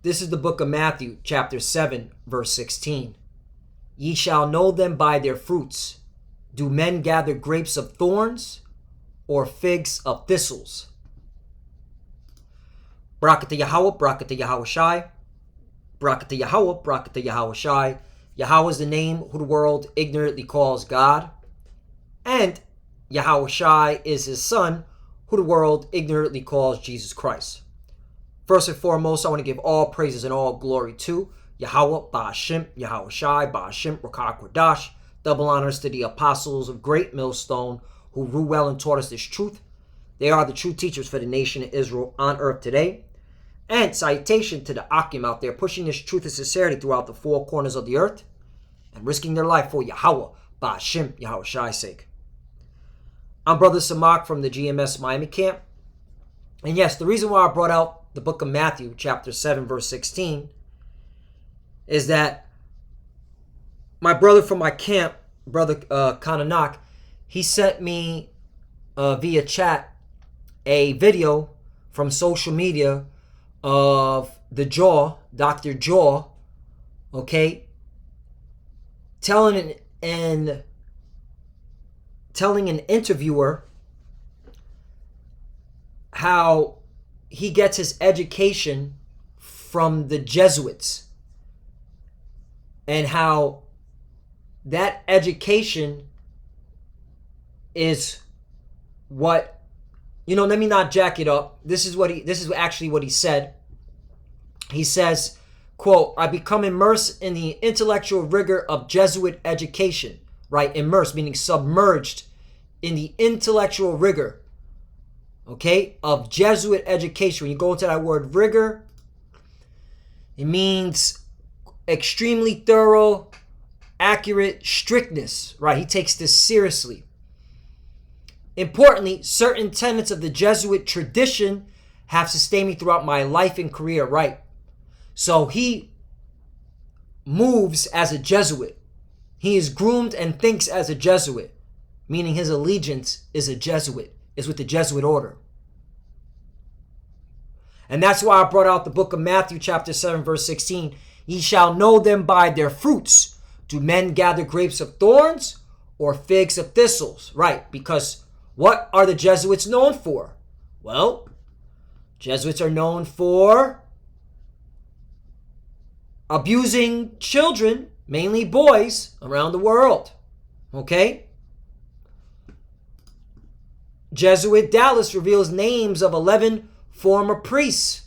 This is the book of Matthew, chapter 7, verse 16. Ye shall know them by their fruits. Do men gather grapes of thorns or figs of thistles? Barakatah Yahweh, Barakatah Yahweh Shai. Barakatah Yahweh, Barakatah Yahweh Shai. Yahweh is the name who the world ignorantly calls God. And Yahweh Shai is his son, who the world ignorantly calls Jesus Christ. First and foremost, I want to give all praises and all glory to Yahweh, Ba'ashim, Yahweh Shai, Ba'ashim, Rakah Kodash. Double honors to the apostles of Great Millstone who rule well and taught us this truth. They are the true teachers for the nation of Israel on earth today. And salutation to the Akim out there pushing this truth and sincerity throughout the four corners of the earth and risking their life for Yahweh, Ba'ashim, Yahweh Shai's sake. I'm Brother Samak from the GMS Miami camp. And yes, the reason why I brought out the book of Matthew, chapter 7, verse 16, is that my brother from my camp, Brother Kananak, he sent me via chat a video from social media of the Jaw, Dr. Jaw, okay, telling an interviewer how he gets his education from the Jesuits and how that education is what, let me not jack it up. This is actually what he said. He says, quote, I become immersed in the intellectual rigor of Jesuit education, right? Immersed, meaning submerged in the intellectual rigor, okay, of Jesuit education. When you go into that word rigor, it means extremely thorough, accurate, strictness, right? He takes this seriously. Importantly, certain tenets of the Jesuit tradition have sustained me throughout my life and career, right? So he moves as a Jesuit. He is groomed and thinks as a Jesuit, meaning his allegiance is a Jesuit, is with the Jesuit order. And that's why I brought out the book of Matthew, chapter 7, verse 16. Ye shall know them by their fruits. Do men gather grapes of thorns or figs of thistles? Right, because what are the Jesuits known for? Well, Jesuits are known for abusing children, mainly boys, around the world. Okay? Jesuit Dallas reveals names of 11 former priests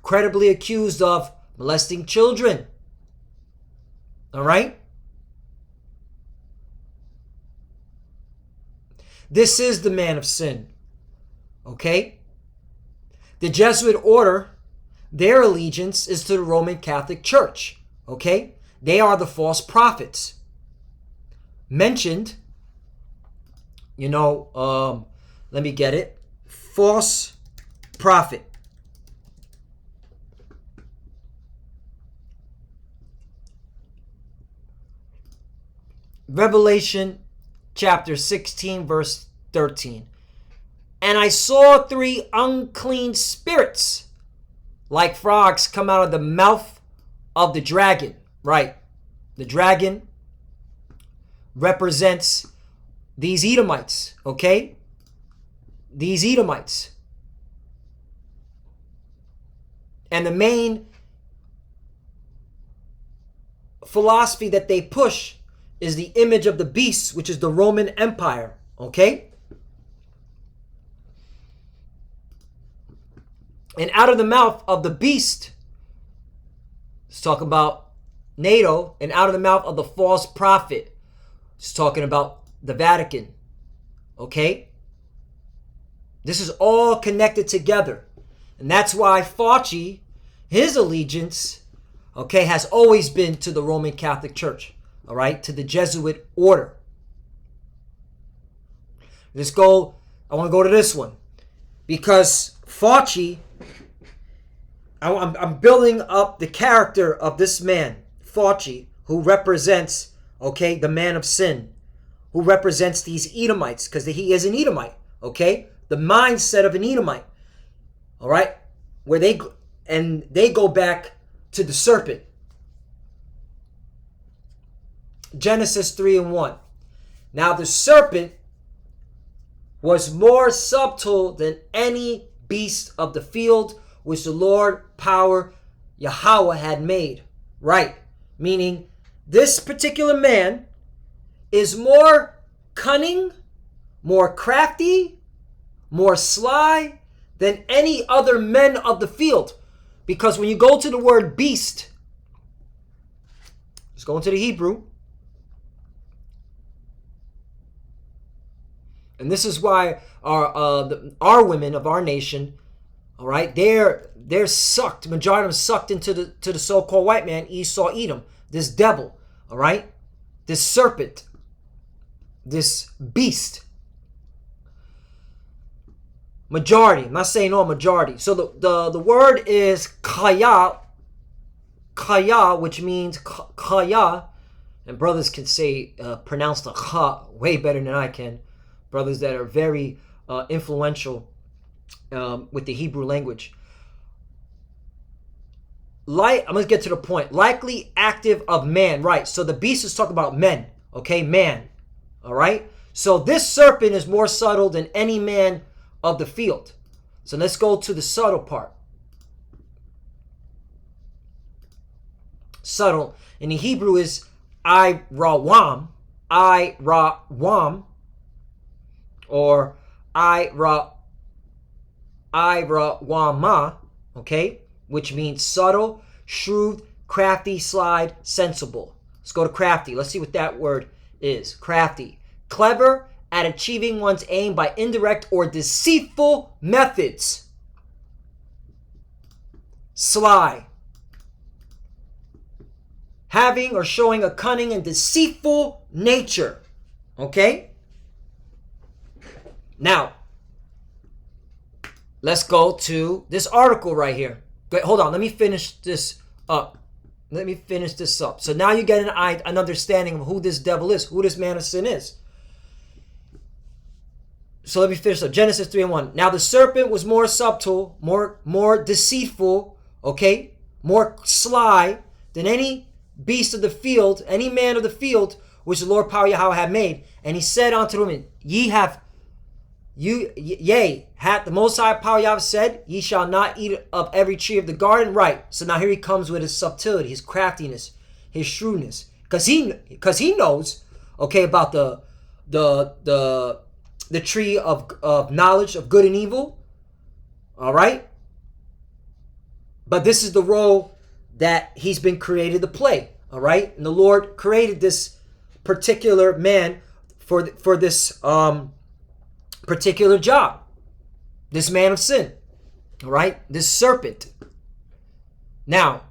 credibly accused of molesting children. All right? This is the man of sin. Okay? The Jesuit order, their allegiance is to the Roman Catholic Church. Okay? They are the false prophets mentioned. Let me get it. False prophet. Revelation chapter 16, verse 13. And I saw 3 unclean spirits like frogs come out of the mouth of the dragon. Right. The dragon represents these Edomites. Okay. These Edomites. And the main philosophy that they push is the image of the beast, which is the Roman Empire. Okay? And out of the mouth of the beast, let's talk about NATO, and out of the mouth of the false prophet, it's talking about the Vatican. Okay? This is all connected together. And that's why Fauci, his allegiance, okay, has always been to the Roman Catholic Church. All right? To the Jesuit order. I want to go to this one. Because Fauci, I'm building up the character of this man, Fauci, who represents, okay, the man of sin, who represents these Edomites, because he is an Edomite, okay? The mindset of an Edomite, all right? and they go back to the serpent. Genesis 3:1. Now the serpent was more subtle than any beast of the field which the Lord power Yahweh had made. Right. Meaning this particular man is more cunning, more crafty, more sly than any other men of the field. Because when you go to the word beast, let's go into the Hebrew. And this is why our women of our nation, all right, they're sucked. Majority of them sucked into the so-called white man, Esau, Edom, this devil, all right, this serpent, this beast. Majority. I'm not saying all, majority. So the word is kaya, which means kaya, and brothers can say pronounce the kha way better than I can. Brothers that are very influential with the Hebrew language. I'm going to get to the point. Likely active of man. Right. So the beast is talking about men. Okay. Man. All right. So this serpent is more subtle than any man of the field. So let's go to the subtle part. Subtle. In the Hebrew is I-ra-wam. I-ra-wam. Or I-ra-wama, okay, which means subtle, shrewd, crafty, sly, sensible. Let's go to crafty. Let's see what that word is. Crafty. Clever at achieving one's aim by indirect or deceitful methods. Sly. Having or showing a cunning and deceitful nature. Okay? Now, let's go to this article right here. Hold on, let me finish this up. So now you get an understanding of who this devil is, who this man of sin is. So let me finish up. Genesis 3:1. Now the serpent was more subtle, more deceitful, okay, more sly than any beast of the field, any man of the field, which the Lord power Yahweh had made. And he said unto them, hath the Most High power Yahweh said, ye shall not eat of every tree of the garden. Right. So now here he comes with his subtlety, his craftiness, his shrewdness, because he knows, okay, about the tree of knowledge of good and evil. All right. But this is the role that he's been created to play. All right. And the Lord created this particular man for this particular job. This man of sin. All right. This serpent. Now,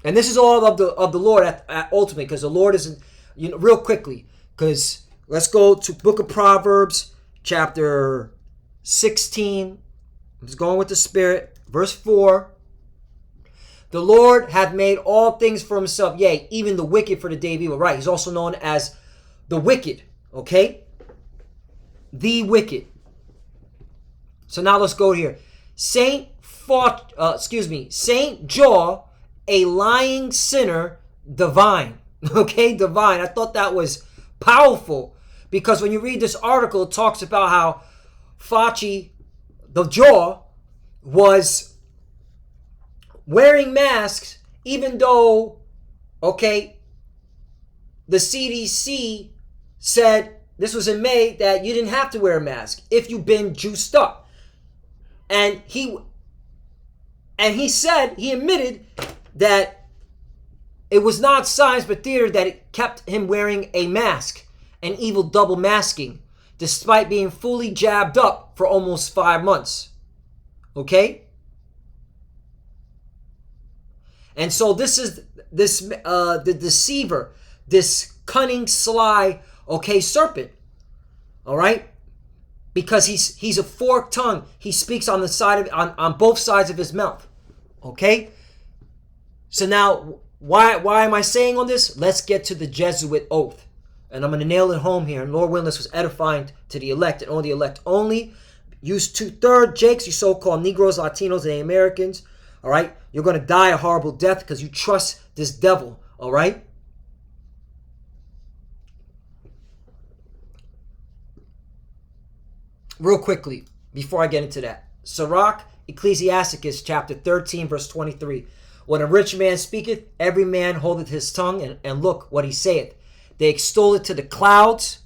and this is all of the Lord at ultimately, because the Lord isn't, real quickly, because let's go to Book of Proverbs, chapter 16. I'm just going with the Spirit. Verse 4. The Lord hath made all things for himself, yea, even the wicked for the day of evil. Right. He's also known as the wicked. Okay. The wicked. So now let's go here. Saint Jaw, a lying sinner, divine. Okay, divine. I thought that was powerful, because when you read this article, it talks about how Fauci, the Jaw, was wearing masks, even though, okay, the CDC said this was in May that you didn't have to wear a mask if you've been juiced up. And he admitted that it was not science but theater that it kept him wearing a mask, an evil double masking, despite being fully jabbed up for almost 5 months. Okay? And so this is the deceiver, this cunning, sly, okay, serpent. All right? Because he's a forked tongue. He speaks on the side of on both sides of his mouth. Okay? So now, why am I saying all this? Let's get to the Jesuit oath. And I'm going to nail it home here. And Lord willing, this was edifying to the elect and only the elect only. use 2/3 Jakes, you so-called Negroes, Latinos, and Americans. All right? You're going to die a horrible death because you trust this devil. All right? Real quickly, before I get into that. Sirach, Ecclesiasticus, chapter 13, verse 23. When a rich man speaketh, every man holdeth his tongue, and look what he saith. They extol it to the clouds.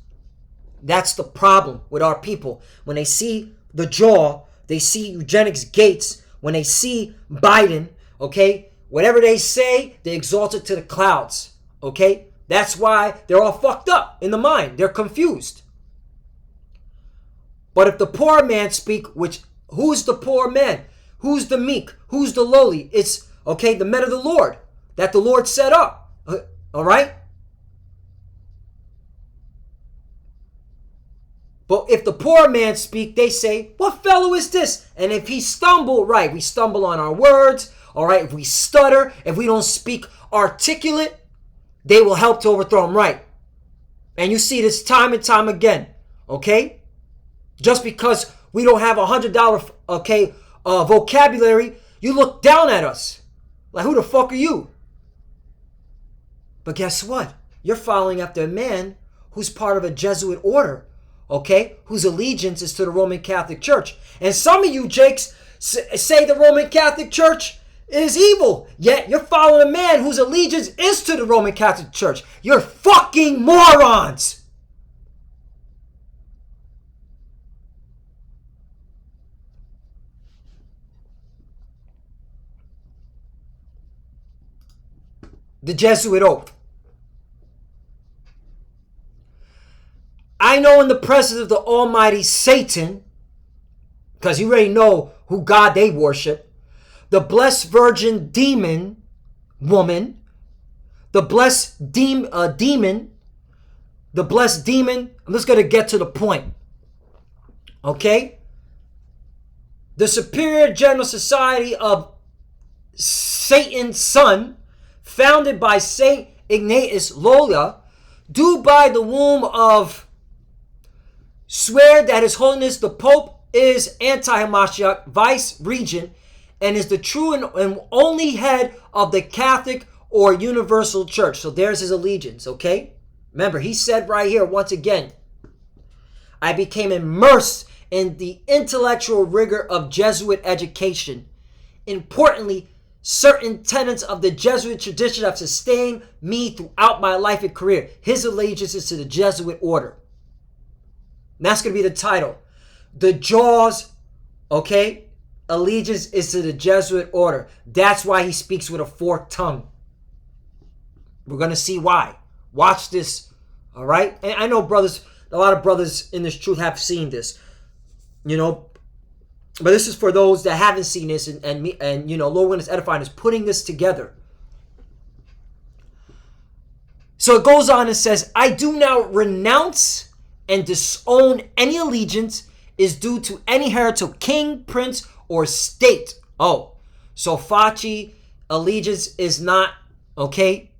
That's the problem with our people. When they see the jaw, they see eugenics Gates. When they see Biden, okay, whatever they say, they exalt it to the clouds, okay? That's why they're all fucked up in the mind. They're confused. But if the poor man speak, who's the poor man? Who's the meek? Who's the lowly? It's, okay, the men of the Lord that the Lord set up, all right? But if the poor man speak, they say, what fellow is this? And if he stumble, right, we stumble on our words, all right? If we stutter, if we don't speak articulate, they will help to overthrow him, right? And you see this time and time again, okay? Just because we don't have $100, okay, vocabulary, you look down at us. Like, who the fuck are you? But guess what? You're following after a man who's part of a Jesuit order, okay, whose allegiance is to the Roman Catholic Church. And some of you, Jakes, say the Roman Catholic Church is evil, yet you're following a man whose allegiance is to the Roman Catholic Church. You're fucking morons! The Jesuit oath. I know in the presence of the almighty Satan, because you already know who God they worship, the blessed virgin demon woman, the blessed demon, I'm just going to get to the point. Okay? The Superior General Society of Satan's Son, founded by Saint Ignatius Loyola, do by the womb of swear that His Holiness the Pope is anti-Hamashiach, vice regent, and is the true and only head of the Catholic or Universal Church. So there's his allegiance, okay? Remember, he said right here, once again, I became immersed in the intellectual rigor of Jesuit education. Importantly, certain tenets of the Jesuit tradition have sustained me throughout my life and career. His allegiance is to the Jesuit order. And that's going to be the title. The Jaws, okay, allegiance is to the Jesuit order. That's why he speaks with a forked tongue. We're going to see why. Watch this, all right? And I know brothers, a lot of brothers in this truth have seen this, you know, but this is for those that haven't seen this, and you know, Lord, when it's edifying, is putting this together. So it goes on and says, I do now renounce and disown any allegiance is due to any hereditary king, prince, or state. Oh, so Fachi allegiance is not, okay,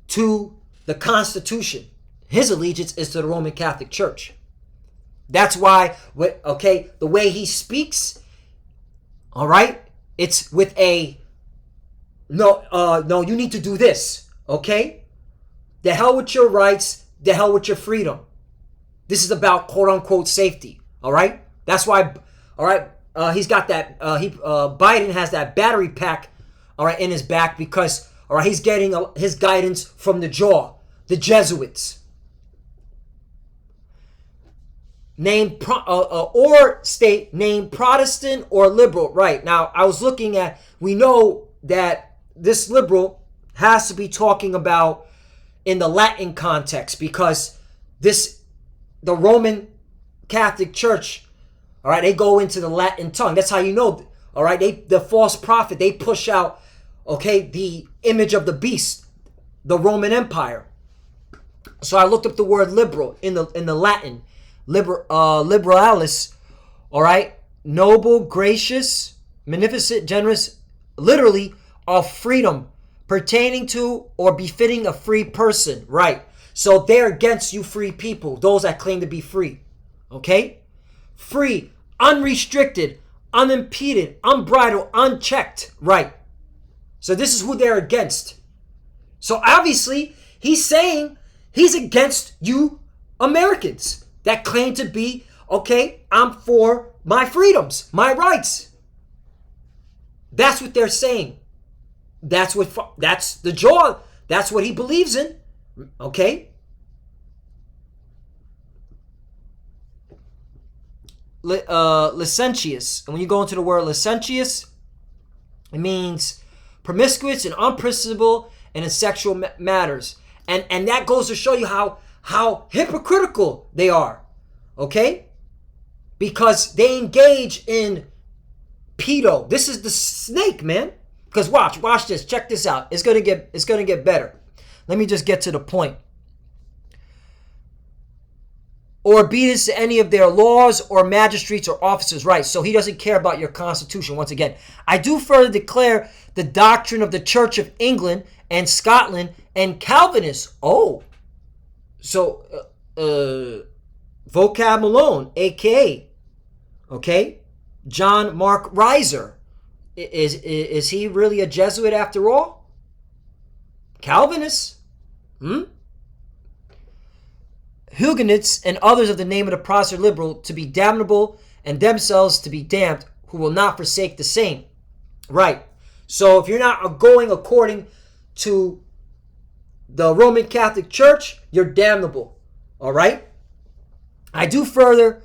to the Constitution. His allegiance is to the Roman Catholic Church. That's why, okay, the way he speaks, all right, it's with a, no, you need to do this, okay? The hell with your rights, the hell with your freedom. This is about quote-unquote safety, all right? That's why, all right, he's got that, Biden has that battery pack, all right, in his back because, all right, he's getting his guidance from the jaw, the Jesuits. Name or state name Protestant or liberal. Right. Now, I was looking at, we know that this liberal has to be talking about in the Latin context because the Roman Catholic Church, all right, they go into the Latin tongue. That's how you know, all right, the false prophet, they push out, okay, the image of the beast, the Roman Empire. So I looked up the word liberal in the Latin. Liberalis, all right, noble, gracious, magnificent, generous, literally of freedom, pertaining to or befitting a free person, right? So they're against you free people, those that claim to be free, okay? free, unrestricted, unimpeded, unbridled, unchecked. Right. So this is who they're against. So obviously, he's saying he's against you Americans that claim to be, okay, I'm for my freedoms, my rights. That's what they're saying. That's the jaw. That's what he believes in. Okay? Licentious. And when you go into the word licentious, it means promiscuous and unprincipled and in sexual matters. And that goes to show you how hypocritical they are. Okay? Because they engage in pedo. This is the snake, man. Because watch this. Check this out. It's gonna get better. Let me just get to the point. Or obedience to any of their laws or magistrates or officers' rights. So he doesn't care about your constitution. Once again, I do further declare the doctrine of the Church of England and Scotland and Calvinists. Oh, so Vocab Malone, aka, okay, John Mark Reiser. Is he really a Jesuit after all? Calvinists? Huguenots and others of the name of the Protestant liberal to be damnable and themselves to be damned, who will not forsake the same. Right. So if you're not going according to the Roman Catholic Church, you're damnable. All right. I do further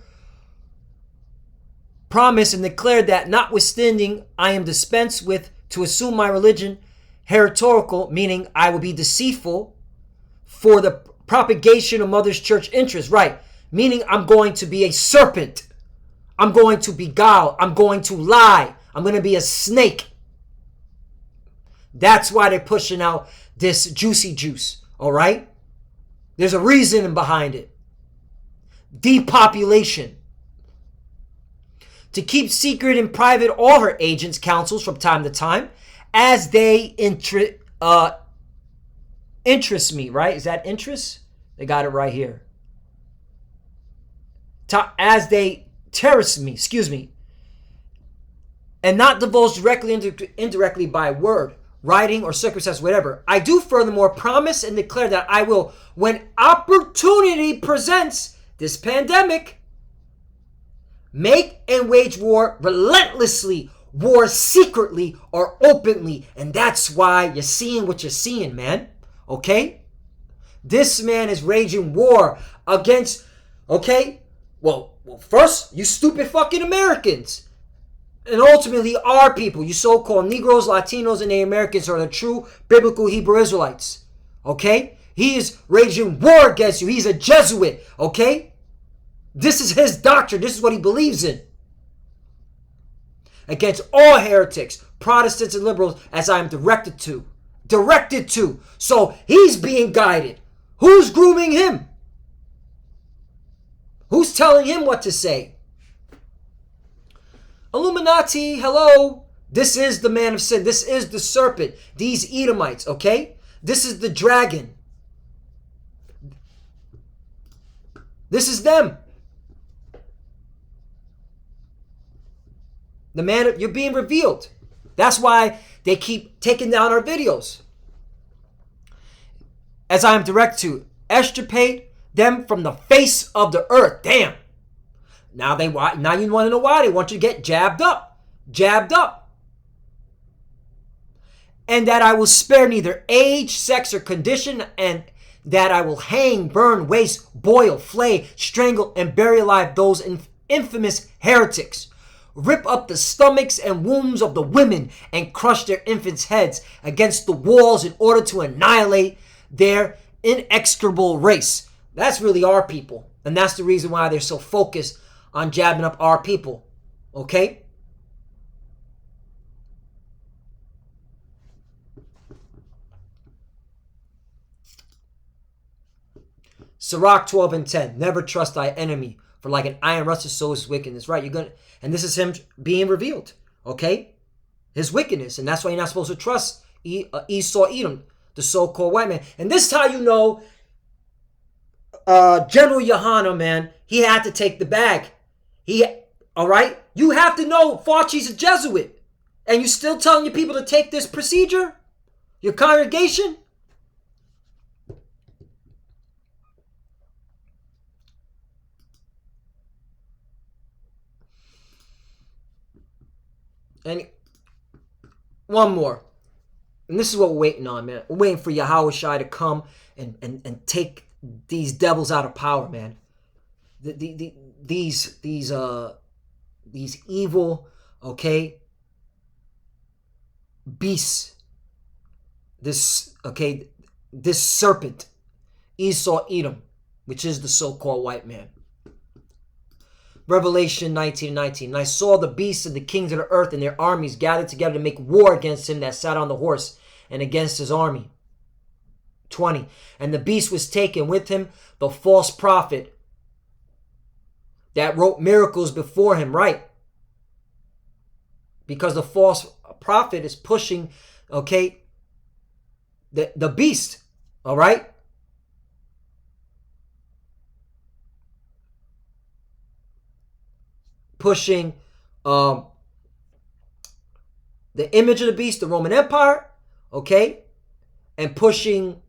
promise and declare that notwithstanding I am dispensed with to assume my religion heretical, meaning I will be deceitful for the propagation of Mother's Church interests. Right. Meaning I'm going to be a serpent. I'm going to beguile. I'm going to lie. I'm going to be a snake. That's why they're pushing out this juicy juice. All right. There's a reason behind it. Depopulation. To keep secret and private all her agents' counsels from time to time, as they interest me, right? Is that interest? They got it right here. As they terrace me, and not divulge directly indirectly by word, writing, or circumstance, whatever. I do furthermore promise and declare that I will, when opportunity presents, this pandemic, make and wage war relentlessly, war secretly or openly. And that's why you're seeing what you're seeing, man. Okay? This man is raging war against, okay? Well, first, you stupid fucking Americans. And ultimately, our people, you so-called Negroes, Latinos, and Native Americans are the true biblical Hebrew Israelites. Okay? He is raging war against you. He's a Jesuit. Okay? This is his doctrine. This is what he believes in. Against all heretics, Protestants, and liberals, as I am directed to. Directed to. So he's being guided. Who's grooming him? Who's telling him what to say? Illuminati, hello. This is the man of sin. This is the serpent. These Edomites, okay? This is the dragon. This is them. The man, you're being revealed. That's why they keep taking down our videos. As I am direct to extirpate them from the face of the earth. Damn. Now you want to know why they want you to get jabbed up. Jabbed up. And that I will spare neither age, sex, or condition, and that I will hang, burn, waste, boil, flay, strangle, and bury alive those infamous heretics. Rip up the stomachs and wombs of the women and crush their infants' heads against the walls in order to annihilate their inexorable race. That's really our people. And that's the reason why they're so focused on jabbing up our people. Okay? Sirach 12 and 10. Never trust thy enemy, for like an iron rusted so is wickedness. Right? And this is him being revealed. Okay? His wickedness. And that's why you're not supposed to trust Esau, Edom, the so-called white man. And this is how you know General Yohana, man, he had to take the bag. All right? You have to know Fauci's a Jesuit. And you still telling your people to take this procedure? Your congregation? And one more. And this is what we're waiting on, man. We're waiting for Yahweh Shai to come and take these devils out of power, man. These evil, okay, beasts. This serpent, Esau, Edom, which is the so-called white man. Revelation 19:19. And I saw the beasts and the kings of the earth and their armies gathered together to make war against him that sat on the horse and against his army. 20. And the beast was taken with him, the false prophet that wrote miracles before him, right? Because the false prophet is pushing, okay, the beast, all right? Pushing the image of the beast, the Roman Empire, okay? And pushing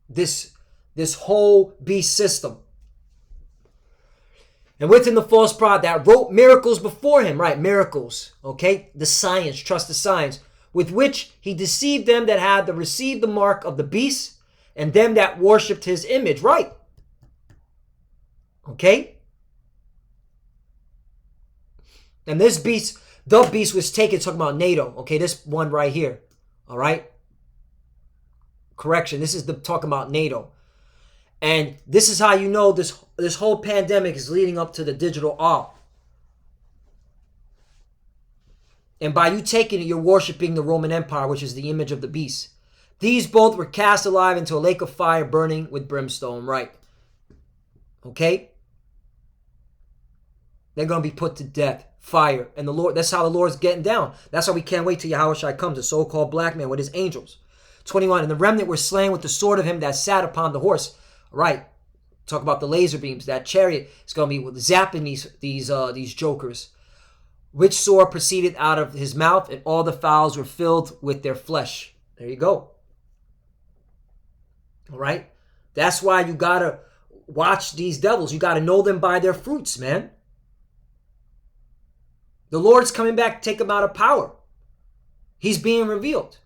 this whole beast system. And with him the false prophet that wrote miracles before him, right? Miracles, okay? The science, trust the science, with which he deceived them that had received the mark of the beast and them that worshipped his image, right? Okay? And this beast, the beast was taken, talking about NATO, okay? This one right here, all right? Correction, this is talking about NATO. And this is how you know this whole pandemic is leading up to the digital art. And by you taking it, you're worshiping the Roman Empire, which is the image of the beast. These both were cast alive into a lake of fire burning with brimstone, right? Okay? They're going to be put to death, fire. And the Lord, that's how the Lord's getting down. That's why we can't wait till Yahweh Shai comes, the so-called black man with his angels. 21, and the remnant were slain with the sword of him that sat upon the horse. Right. Talk about the laser beams. That chariot is going to be zapping these jokers. Which sword proceeded out of his mouth, and all the fowls were filled with their flesh. There you go. All right. That's why you got to watch these devils. You got to know them by their fruits, man. The Lord's coming back to take them out of power. He's being revealed.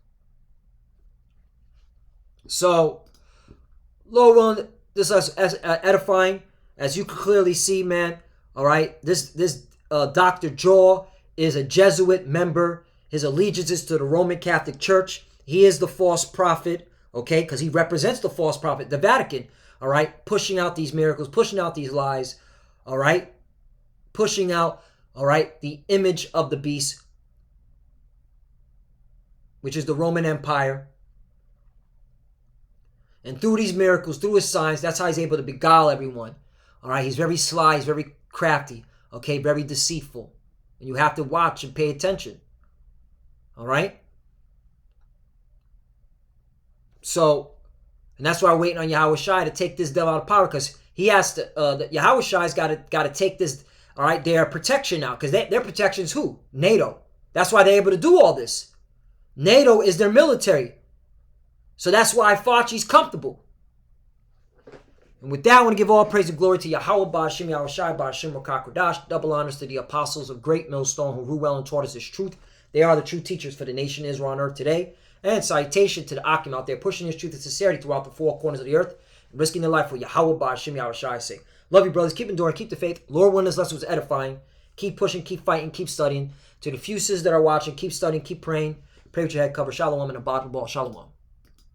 So, Lord willing, this is as edifying as you can clearly see, man. All right, this Dr. Jaw is a Jesuit member. His allegiance is to the Roman Catholic Church. He is the false prophet, okay, because he represents the false prophet, the Vatican. All right, pushing out these miracles, pushing out these lies. All right, pushing out, all right, the image of the beast, which is the Roman Empire. And through these miracles, through his signs, that's how he's able to beguile everyone. All right, he's very sly, he's very crafty, okay, very deceitful. And you have to watch and pay attention. All right? So, and that's why we're waiting on Yahweh Shai to take this devil out of power, because he has to, Yahweh Shai's got to take this, all right, their protection now, because their protection is who? NATO. That's why they're able to do all this. NATO is their military. So that's why Fauci's comfortable. And with that, I want to give all praise and glory to Yahweh Ba'ashim, Yahweh Shai Ba'ashim Rakakodash. Double honors to the apostles of Great Millstone who rule well and taught us this truth. They are the true teachers for the nation Israel on earth today. And salutation to the Akim out there pushing this truth and sincerity throughout the four corners of the earth and risking their life for Yahweh Ba'ashim, Yahweh Shai's sake. Love you, brothers. Keep enduring. Keep the faith. Lord, when this lesson was edifying, keep pushing, keep fighting, keep studying. To the few sisters that are watching, keep studying, keep praying. Pray with your head covered. Shalom and a bottom ball. Shalom.